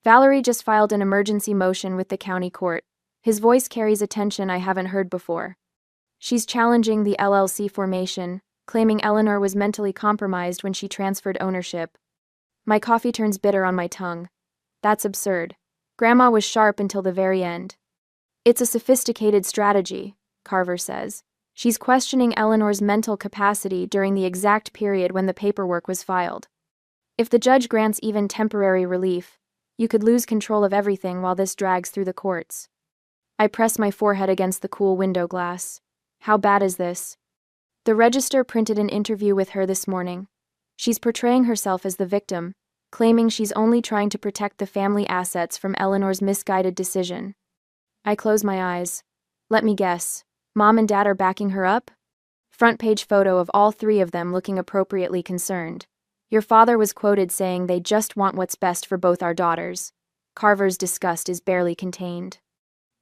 Valerie just filed an emergency motion with the county court. His voice carries a tension I haven't heard before. She's challenging the LLC formation, claiming Eleanor was mentally compromised when she transferred ownership. My coffee turns bitter on my tongue. That's absurd. Grandma was sharp until the very end. It's a sophisticated strategy, Carver says. She's questioning Eleanor's mental capacity during the exact period when the paperwork was filed. If the judge grants even temporary relief, you could lose control of everything while this drags through the courts. I press my forehead against the cool window glass. How bad is this? The Register printed an interview with her this morning. She's portraying herself as the victim, claiming she's only trying to protect the family assets from Eleanor's misguided decision. I close my eyes. Let me guess. Mom and Dad are backing her up? Front page photo of all 3 of them looking appropriately concerned. Your father was quoted saying they just want what's best for both our daughters. Carver's disgust is barely contained.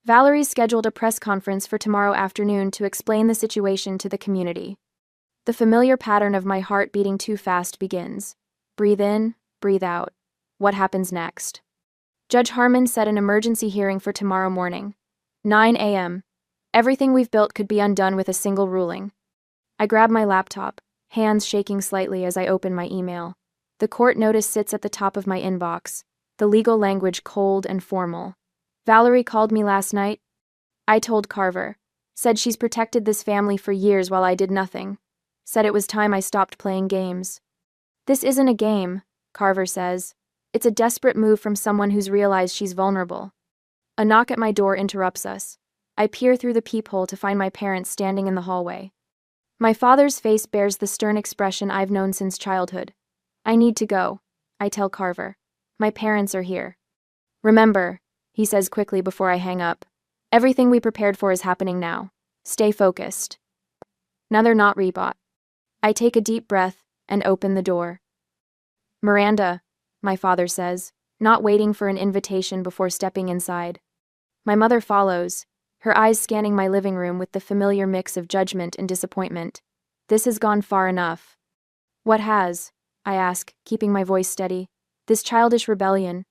Valerie's scheduled a press conference for tomorrow afternoon to explain the situation to the community. The familiar pattern of my heart beating too fast begins. Breathe in, breathe out. What happens next? Judge Harmon set an emergency hearing for tomorrow morning. 9 a.m. Everything we've built could be undone with a single ruling. I grab my laptop, hands shaking slightly as I open my email. The court notice sits at the top of my inbox, the legal language cold and formal. Valerie called me last night. I told Carver. Said she's protected this family for years while I did nothing. Said it was time I stopped playing games. This isn't a game, Carver says. It's a desperate move from someone who's realized she's vulnerable. A knock at my door interrupts us. I peer through the peephole to find my parents standing in the hallway. My father's face bears the stern expression I've known since childhood. I need to go, I tell Carver. My parents are here. Remember, he says quickly before I hang up. Everything we prepared for is happening now. Stay focused. Now they're not rebought. I take a deep breath and open the door. Miranda, my father says, not waiting for an invitation before stepping inside. My mother follows, her eyes scanning my living room with the familiar mix of judgment and disappointment. This has gone far enough. What has? I ask, keeping my voice steady. This childish rebellion.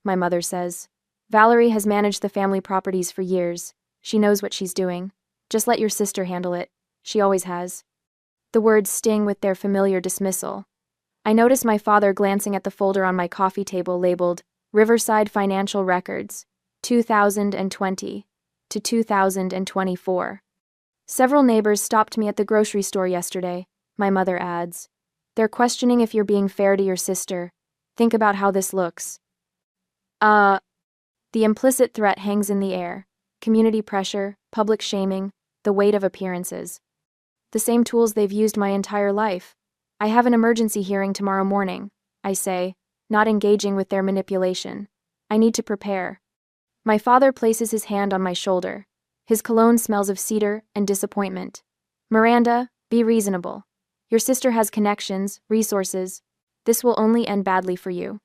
My mother says. Valerie has managed the family properties for years. She knows what she's doing. Just let your sister handle it. She always has. The words sting with their familiar dismissal. I notice my father glancing at the folder on my coffee table labeled Riverside Financial Records, 2020 to 2024. Several neighbors stopped me at the grocery store yesterday, my mother adds. They're questioning if you're being fair to your sister. Think about how this looks. The implicit threat hangs in the air. Community pressure, public shaming, the weight of appearances. The same tools they've used my entire life. I have an emergency hearing tomorrow morning, I say, not engaging with their manipulation. I need to prepare. My father places his hand on my shoulder. His cologne smells of cedar and disappointment. Miranda, be reasonable. Your sister has connections, resources. This will only end badly for you.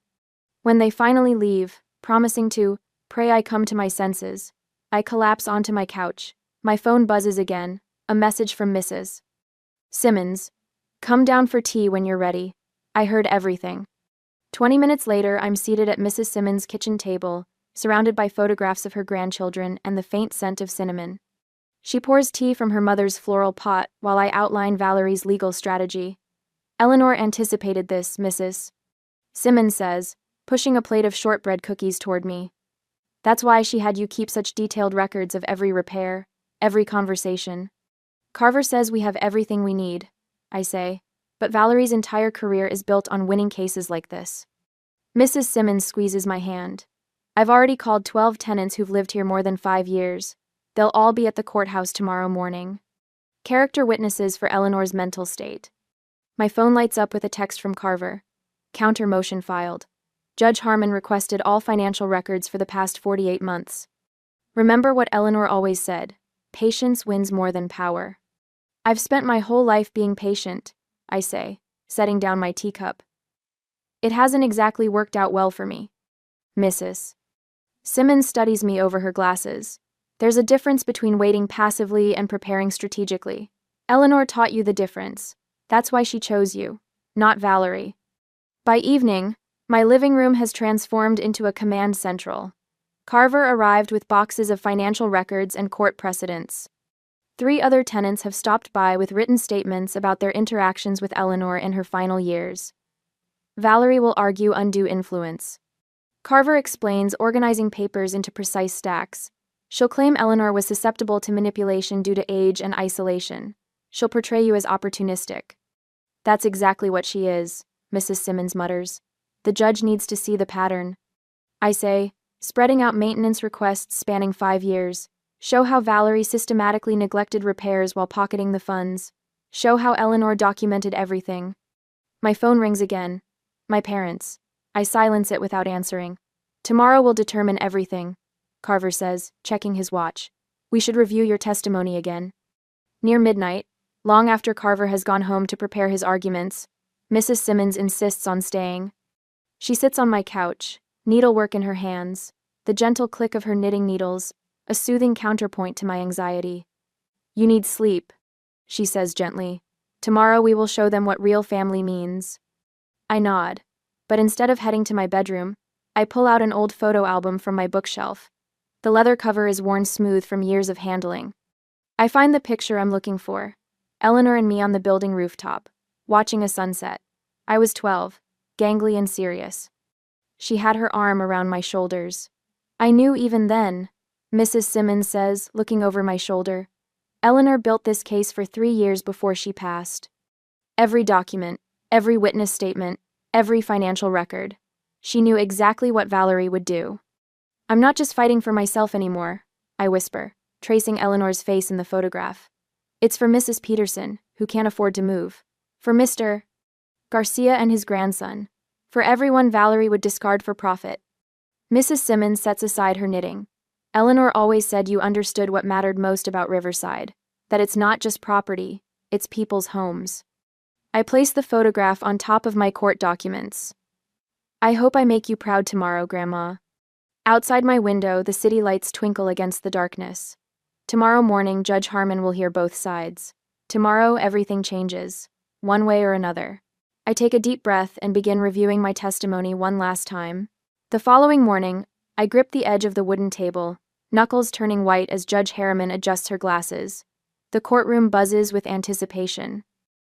When they finally leave, promising to pray I come to my senses, I collapse onto my couch. My phone buzzes again, a message from Mrs. Simmons. Come down for tea when you're ready. I heard everything. 20 minutes later, I'm seated at Mrs. Simmons' kitchen table, surrounded by photographs of her grandchildren and the faint scent of cinnamon. She pours tea from her mother's floral pot while I outline Valerie's legal strategy. Eleanor anticipated this, Mrs. Simmons says, pushing a plate of shortbread cookies toward me. That's why she had you keep such detailed records of every repair, every conversation. Carver says we have everything we need, I say, but Valerie's entire career is built on winning cases like this. Mrs. Simmons squeezes my hand. I've already called 12 tenants who've lived here more than 5 years. They'll all be at the courthouse tomorrow morning. Character witnesses for Eleanor's mental state. My phone lights up with a text from Carver. Counter motion filed. Judge Harmon requested all financial records for the past 48 months. Remember what Eleanor always said, patience wins more than power. I've spent my whole life being patient, I say, setting down my teacup. It hasn't exactly worked out well for me. Mrs. Simmons studies me over her glasses. There's a difference between waiting passively and preparing strategically. Eleanor taught you the difference. That's why she chose you, not Valerie. By evening, my living room has transformed into a command central. Carver arrived with boxes of financial records and court precedents. 3 other tenants have stopped by with written statements about their interactions with Eleanor in her final years. Valerie will argue undue influence. Carver explains organizing papers into precise stacks. She'll claim Eleanor was susceptible to manipulation due to age and isolation. She'll portray you as opportunistic. That's exactly what she is, Mrs. Simmons mutters. The judge needs to see the pattern. I say, spreading out maintenance requests spanning 5 years. Show how Valerie systematically neglected repairs while pocketing the funds. Show how Eleanor documented everything. My phone rings again. My parents. I silence it without answering. Tomorrow will determine everything, Carver says, checking his watch. We should review your testimony again. Near midnight, long after Carver has gone home to prepare his arguments, Mrs. Simmons insists on staying. She sits on my couch, needlework in her hands, the gentle click of her knitting needles, a soothing counterpoint to my anxiety. You need sleep, she says gently. Tomorrow we will show them what real family means. I nod, but instead of heading to my bedroom, I pull out an old photo album from my bookshelf. The leather cover is worn smooth from years of handling. I find the picture I'm looking for. Eleanor and me on the building rooftop, watching a sunset. I was 12, gangly and serious. She had her arm around my shoulders. I knew even then, Mrs. Simmons says, looking over my shoulder. Eleanor built this case for 3 years before she passed. Every document, every witness statement, every financial record. She knew exactly what Valerie would do. I'm not just fighting for myself anymore, I whisper, tracing Eleanor's face in the photograph. It's for Mrs. Peterson, who can't afford to move. For Mr. Garcia and his grandson. For everyone Valerie would discard for profit. Mrs. Simmons sets aside her knitting. Eleanor always said you understood what mattered most about Riverside, that it's not just property, it's people's homes. I place the photograph on top of my court documents. I hope I make you proud tomorrow, Grandma. Outside my window, the city lights twinkle against the darkness. Tomorrow morning, Judge Harmon will hear both sides. Tomorrow, everything changes, one way or another. I take a deep breath and begin reviewing my testimony one last time. The following morning, I grip the edge of the wooden table, knuckles turning white as Judge Harriman adjusts her glasses. The courtroom buzzes with anticipation.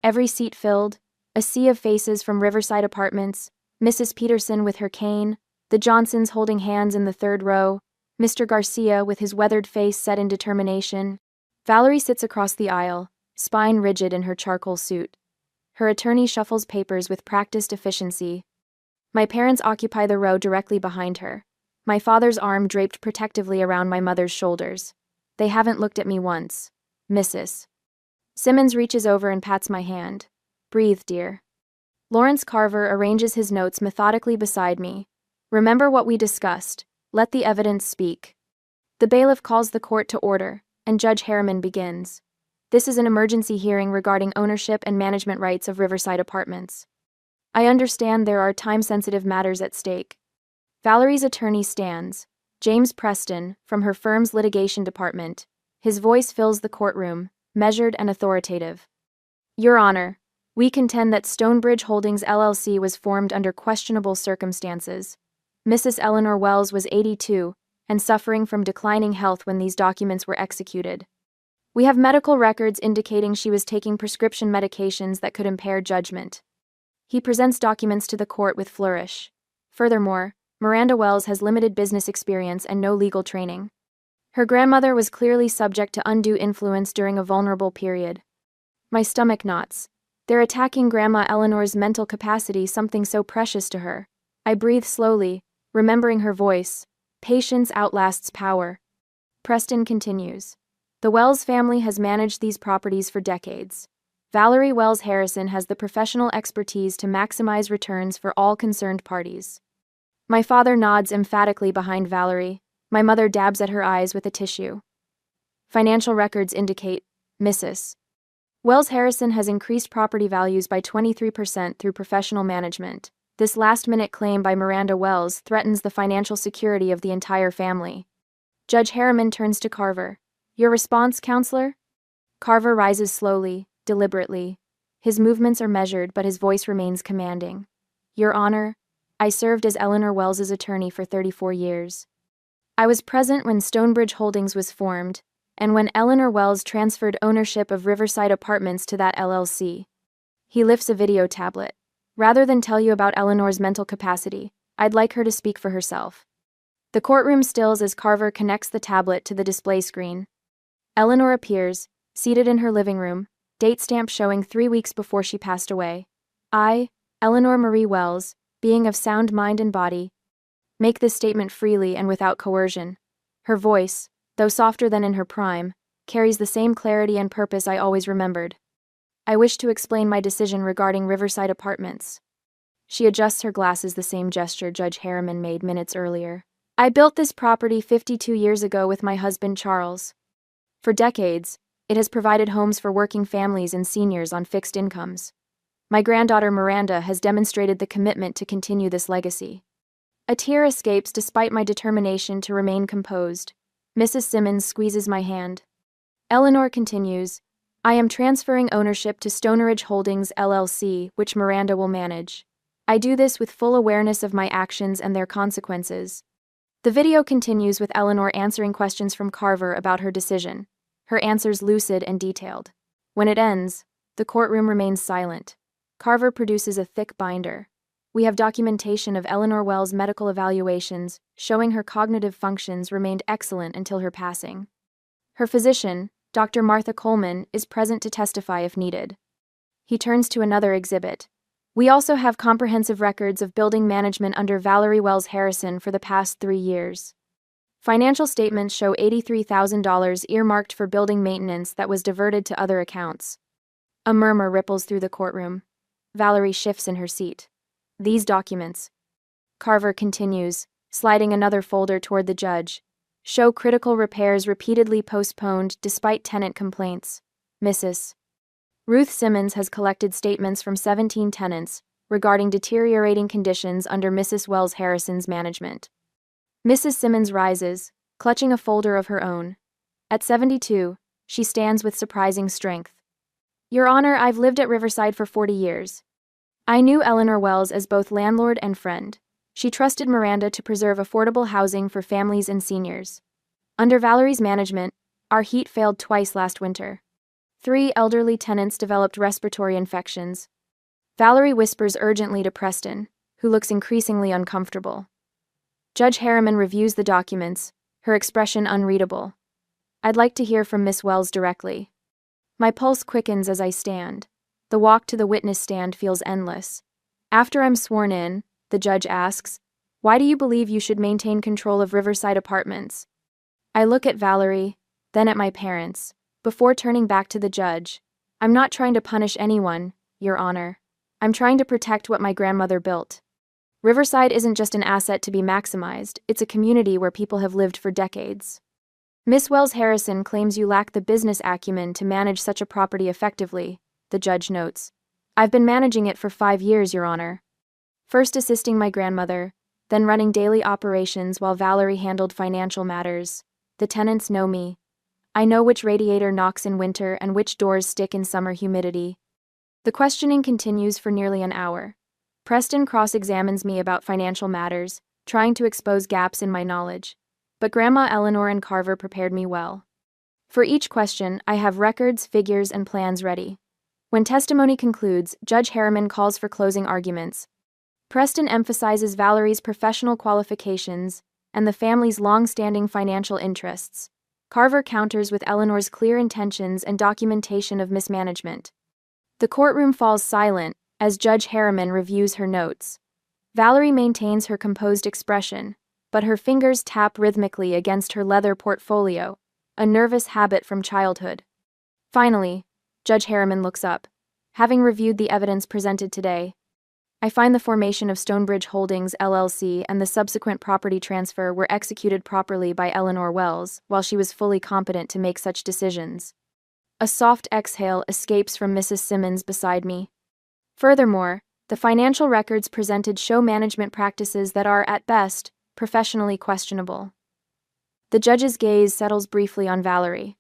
Every seat filled, a sea of faces from Riverside Apartments, Mrs. Peterson with her cane, the Johnsons holding hands in the third row, Mr. Garcia with his weathered face set in determination. Valerie sits across the aisle, spine rigid in her charcoal suit. Her attorney shuffles papers with practiced efficiency. My parents occupy the row directly behind her, my father's arm draped protectively around my mother's shoulders. They haven't looked at me once. Mrs. Simmons reaches over and pats my hand. Breathe, dear. Lawrence Carver arranges his notes methodically beside me. Remember what we discussed. Let the evidence speak. The bailiff calls the court to order, and Judge Harriman begins. This is an emergency hearing regarding ownership and management rights of Riverside Apartments. I understand there are time-sensitive matters at stake. Valerie's attorney stands, James Preston, from her firm's litigation department. His voice fills the courtroom, measured and authoritative. Your Honor, we contend that Stonebridge Holdings LLC was formed under questionable circumstances. Mrs. Eleanor Wells was 82 and suffering from declining health when these documents were executed. We have medical records indicating she was taking prescription medications that could impair judgment. He presents documents to the court with flourish. Furthermore, Miranda Wells has limited business experience and no legal training. Her grandmother was clearly subject to undue influence during a vulnerable period. My stomach knots. They're attacking Grandma Eleanor's mental capacity, something so precious to her. I breathe slowly, remembering her voice. Patience outlasts power. Preston continues. The Wells family has managed these properties for decades. Valerie Wells Harrison has the professional expertise to maximize returns for all concerned parties. My father nods emphatically behind Valerie. My mother dabs at her eyes with a tissue. Financial records indicate, Mrs. Wells Harrison has increased property values by 23% through professional management. This last-minute claim by Miranda Wells threatens the financial security of the entire family. Judge Harriman turns to Carver. Your response, counselor? Carver rises slowly, deliberately. His movements are measured, but his voice remains commanding. Your Honor, I served as Eleanor Wells's attorney for 34 years. I was present when Stonebridge Holdings was formed, and when Eleanor Wells transferred ownership of Riverside Apartments to that LLC. He lifts a video tablet. Rather than tell you about Eleanor's mental capacity, I'd like her to speak for herself. The courtroom stills as Carver connects the tablet to the display screen. Eleanor appears, seated in her living room, date stamp showing 3 weeks before she passed away. I, Eleanor Marie Wells, being of sound mind and body, make this statement freely and without coercion. Her voice, though softer than in her prime, carries the same clarity and purpose I always remembered. I wish to explain my decision regarding Riverside Apartments. She adjusts her glasses, the same gesture Judge Harriman made minutes earlier. I built this property 52 years ago with my husband Charles. For decades, it has provided homes for working families and seniors on fixed incomes. My granddaughter Miranda has demonstrated the commitment to continue this legacy. A tear escapes despite my determination to remain composed. Mrs. Simmons squeezes my hand. Eleanor continues, I am transferring ownership to Stonebridge Holdings LLC, which Miranda will manage. I do this with full awareness of my actions and their consequences. The video continues with Eleanor answering questions from Carver about her decision, her answers lucid and detailed. When it ends, the courtroom remains silent. Carver produces a thick binder. We have documentation of Eleanor Wells' medical evaluations showing her cognitive functions remained excellent until her passing. Her physician, Dr. Martha Coleman, is present to testify if needed. He turns to another exhibit. We also have comprehensive records of building management under Valerie Wells Harrison for the past 3 years. Financial statements show $83,000 earmarked for building maintenance that was diverted to other accounts. A murmur ripples through the courtroom. Valerie shifts in her seat. These documents, Carver continues, sliding another folder toward the judge, show critical repairs repeatedly postponed despite tenant complaints. Mrs. Ruth Simmons has collected statements from 17 tenants regarding deteriorating conditions under Mrs. Wells Harrison's management. Mrs. Simmons rises, clutching a folder of her own. At 72, she stands with surprising strength. Your Honor, I've lived at Riverside for 40 years. I knew Eleanor Wells as both landlord and friend. She trusted Miranda to preserve affordable housing for families and seniors. Under Valerie's management, our heat failed twice last winter. 3 elderly tenants developed respiratory infections. Valerie whispers urgently to Preston, who looks increasingly uncomfortable. Judge Harriman reviews the documents, her expression unreadable. I'd like to hear from Miss Wells directly. My pulse quickens as I stand. The walk to the witness stand feels endless. After I'm sworn in, the judge asks, why do you believe you should maintain control of Riverside Apartments? I look at Valerie, then at my parents, before turning back to the judge. I'm not trying to punish anyone, Your Honor. I'm trying to protect what my grandmother built. Riverside isn't just an asset to be maximized, it's a community where people have lived for decades. Miss Wells Harrison claims you lack the business acumen to manage such a property effectively, the judge notes. I've been managing it for 5 years, Your Honor. First assisting my grandmother, then running daily operations while Valerie handled financial matters. The tenants know me. I know which radiator knocks in winter and which doors stick in summer humidity. The questioning continues for nearly an hour. Preston cross-examines me about financial matters, trying to expose gaps in my knowledge. But Grandma Eleanor and Carver prepared me well. For each question, I have records, figures, and plans ready. When testimony concludes, Judge Harriman calls for closing arguments. Preston emphasizes Valerie's professional qualifications and the family's long-standing financial interests. Carver counters with Eleanor's clear intentions and documentation of mismanagement. The courtroom falls silent as Judge Harriman reviews her notes. Valerie maintains her composed expression, but her fingers tap rhythmically against her leather portfolio, a nervous habit from childhood. Finally, Judge Harriman looks up. Having reviewed the evidence presented today, I find the formation of Stonebridge Holdings, LLC, and the subsequent property transfer were executed properly by Eleanor Wells while she was fully competent to make such decisions. A soft exhale escapes from Mrs. Simmons beside me. Furthermore, the financial records presented show management practices that are, at best, professionally questionable. The judge's gaze settles briefly on Valerie.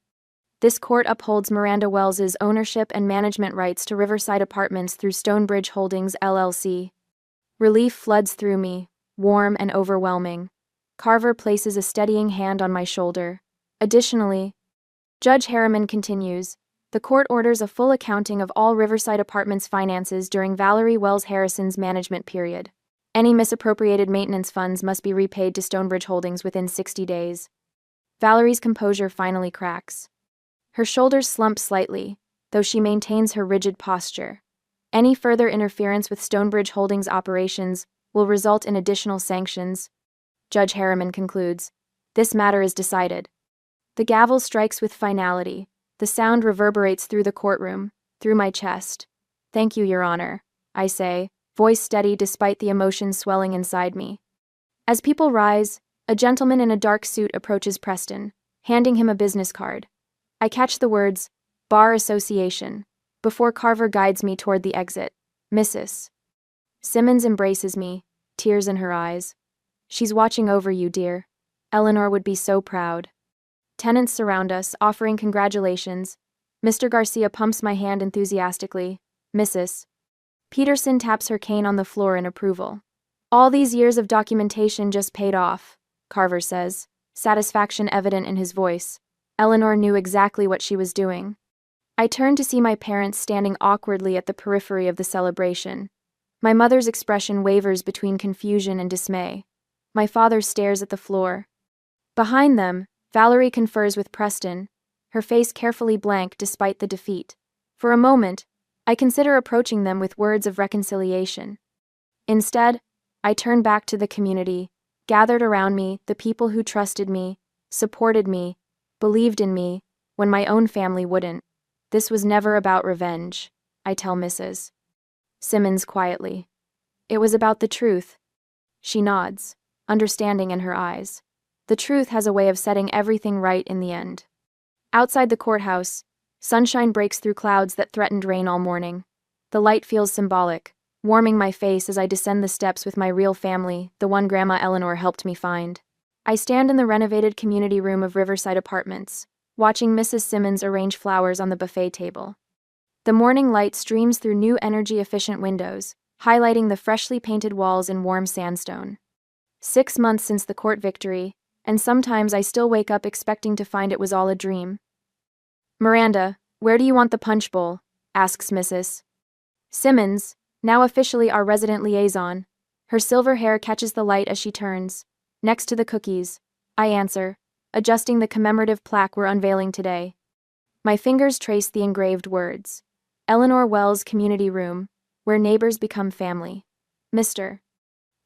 This court upholds Miranda Wells's ownership and management rights to Riverside Apartments through Stonebridge Holdings, LLC. Relief floods through me, warm and overwhelming. Carver places a steadying hand on my shoulder. Additionally, Judge Harriman continues, the court orders a full accounting of all Riverside Apartments finances during Valerie Wells Harrison's management period. Any misappropriated maintenance funds must be repaid to Stonebridge Holdings within 60 days. Valerie's composure finally cracks. Her shoulders slump slightly, though she maintains her rigid posture. Any further interference with Stonebridge Holdings operations will result in additional sanctions. Judge Harriman concludes, this matter is decided. The gavel strikes with finality. The sound reverberates through the courtroom, through my chest. Thank you, Your Honor, I say, voice steady despite the emotions swelling inside me. As people rise, a gentleman in a dark suit approaches Preston, handing him a business card. I catch the words, Bar Association, before Carver guides me toward the exit. Mrs. Simmons embraces me, tears in her eyes. She's watching over you, dear. Eleanor would be so proud. Tenants surround us, offering congratulations. Mr. Garcia pumps my hand enthusiastically. Mrs. Peterson taps her cane on the floor in approval. All these years of documentation just paid off, Carver says, satisfaction evident in his voice. Eleanor knew exactly what she was doing. I turn to see my parents standing awkwardly at the periphery of the celebration. My mother's expression wavers between confusion and dismay. My father stares at the floor. Behind them, Valerie confers with Preston, her face carefully blank despite the defeat. For a moment, I consider approaching them with words of reconciliation. Instead, I turn back to the community, gathered around me, the people who trusted me, supported me, believed in me, when my own family wouldn't. This was never about revenge, I tell Mrs. Simmons quietly. It was about the truth. She nods, understanding in her eyes. The truth has a way of setting everything right in the end. Outside the courthouse, sunshine breaks through clouds that threatened rain all morning. The light feels symbolic, warming my face as I descend the steps with my real family, the one Grandma Eleanor helped me find. I stand in the renovated community room of Riverside Apartments, watching Mrs. Simmons arrange flowers on the buffet table. The morning light streams through new energy-efficient windows, highlighting the freshly painted walls in warm sandstone. 6 months since the court victory, and sometimes I still wake up expecting to find it was all a dream. "Miranda, where do you want the punch bowl?" asks Mrs. Simmons, now officially our resident liaison. Her silver hair catches the light as she turns. "Next to the cookies," I answer, adjusting the commemorative plaque we're unveiling today. My fingers trace the engraved words. Eleanor Wells Community Room, where neighbors become family. Mr.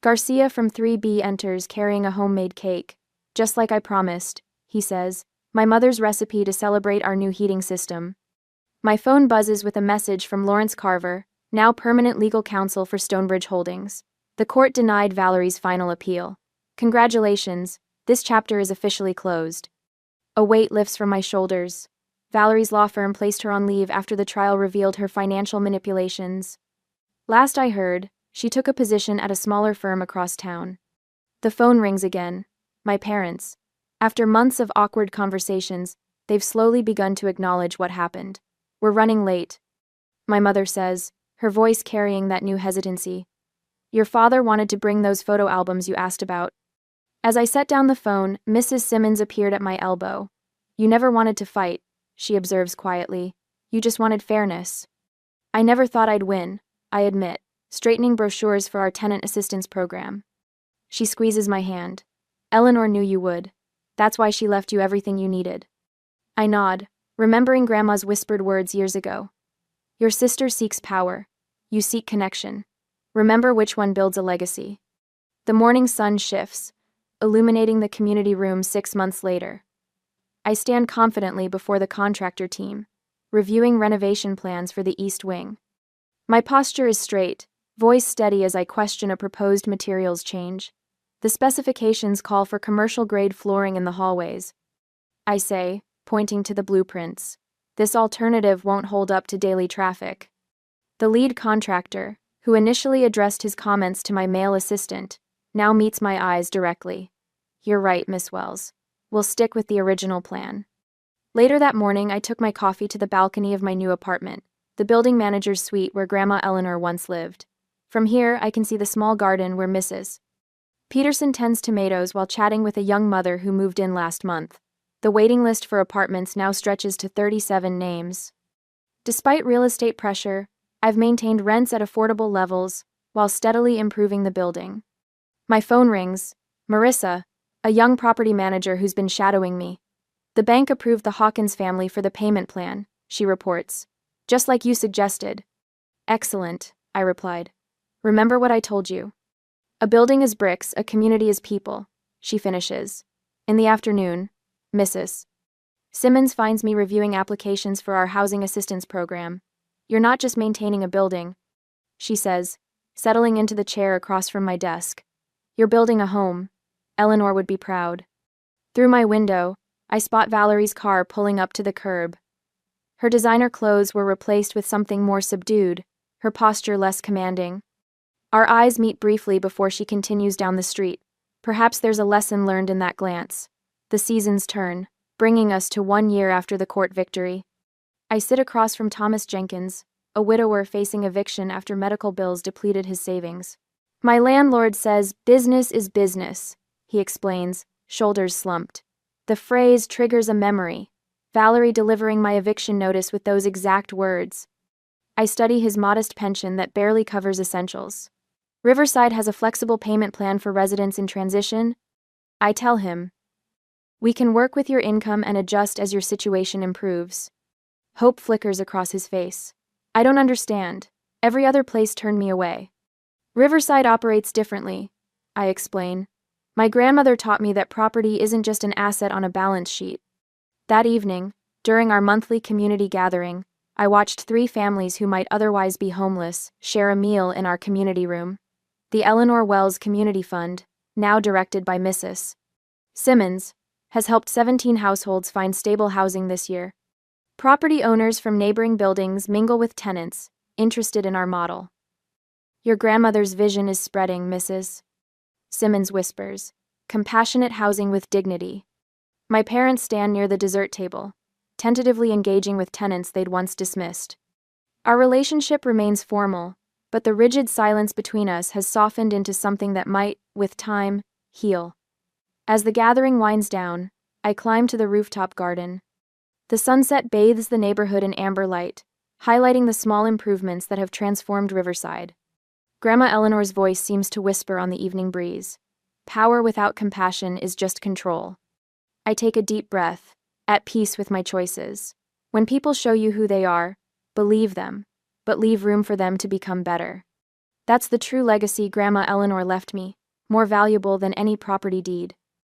Garcia from 3B enters carrying a homemade cake. "Just like I promised," he says, "my mother's recipe to celebrate our new heating system." My phone buzzes with a message from Lawrence Carver, now permanent legal counsel for Stonebridge Holdings. The court denied Valerie's final appeal. "Congratulations, this chapter is officially closed." A weight lifts from my shoulders. Valerie's law firm placed her on leave after the trial revealed her financial manipulations. Last I heard, she took a position at a smaller firm across town. The phone rings again. My parents. After months of awkward conversations, they've slowly begun to acknowledge what happened. "We're running late," my mother says, her voice carrying that new hesitancy. "Your father wanted to bring those photo albums you asked about." As I set down the phone, Mrs. Simmons appeared at my elbow. "You never wanted to fight," she observes quietly. "You just wanted fairness." "I never thought I'd win," I admit, straightening brochures for our tenant assistance program. She squeezes my hand. "Eleanor knew you would. That's why she left you everything you needed." I nod, remembering Grandma's whispered words years ago. "Your sister seeks power. You seek connection. Remember which one builds a legacy." The morning sun shifts, illuminating the community room 6 months later. I stand confidently before the contractor team, reviewing renovation plans for the East Wing. My posture is straight, voice steady as I question a proposed materials change. The specifications call for commercial-grade flooring in the hallways. I say, pointing to the blueprints, "This alternative won't hold up to daily traffic." The lead contractor, who initially addressed his comments to my male assistant, now meets my eyes directly. "You're right, Miss Wells. We'll stick with the original plan." Later that morning, I took my coffee to the balcony of my new apartment, the building manager's suite where Grandma Eleanor once lived. From here, I can see the small garden where Mrs. Peterson tends tomatoes while chatting with a young mother who moved in last month. The waiting list for apartments now stretches to 37 names. Despite real estate pressure, I've maintained rents at affordable levels while steadily improving the building. My phone rings. Marissa, a young property manager who's been shadowing me. "The bank approved the Hawkins family for the payment plan," she reports. "Just like you suggested." "Excellent," I replied. "Remember what I told you. A building is bricks, a community is people," she finishes. In the afternoon, Mrs. Simmons finds me reviewing applications for our housing assistance program. "You're not just maintaining a building," she says, settling into the chair across from my desk. "You're building a home. Eleanor would be proud." Through my window, I spot Valerie's car pulling up to the curb. Her designer clothes were replaced with something more subdued, her posture less commanding. Our eyes meet briefly before she continues down the street. Perhaps there's a lesson learned in that glance. The seasons turn, bringing us to 1 year after the court victory. I sit across from Thomas Jenkins, a widower facing eviction after medical bills depleted his savings. "My landlord says business is business," he explains, shoulders slumped. The phrase triggers a memory. Valerie delivering my eviction notice with those exact words. I study his modest pension that barely covers essentials. Riverside has a flexible payment plan for residents in transition. I tell him, we can work with your income and adjust as your situation improves. Hope flickers across his face. I don't understand. Every other place turned me away. Riverside operates differently, I explain. My grandmother taught me that property isn't just an asset on a balance sheet. That evening, during our monthly community gathering, I watched 3 families who might otherwise be homeless share a meal in our community room. The Eleanor Wells Community Fund, now directed by Mrs. Simmons, has helped 17 households find stable housing this year. Property owners from neighboring buildings mingle with tenants, interested in our model. Your grandmother's vision is spreading, Mrs. Simmons whispers. Compassionate housing with dignity. My parents stand near the dessert table, tentatively engaging with tenants they'd once dismissed. Our relationship remains formal, but the rigid silence between us has softened into something that might, with time, heal. As the gathering winds down, I climb to the rooftop garden. The sunset bathes the neighborhood in amber light, highlighting the small improvements that have transformed Riverside. Grandma Eleanor's voice seems to whisper on the evening breeze. Power without compassion is just control. I take a deep breath, at peace with my choices. When people show you who they are, believe them, but leave room for them to become better. That's the true legacy Grandma Eleanor left me, more valuable than any property deed.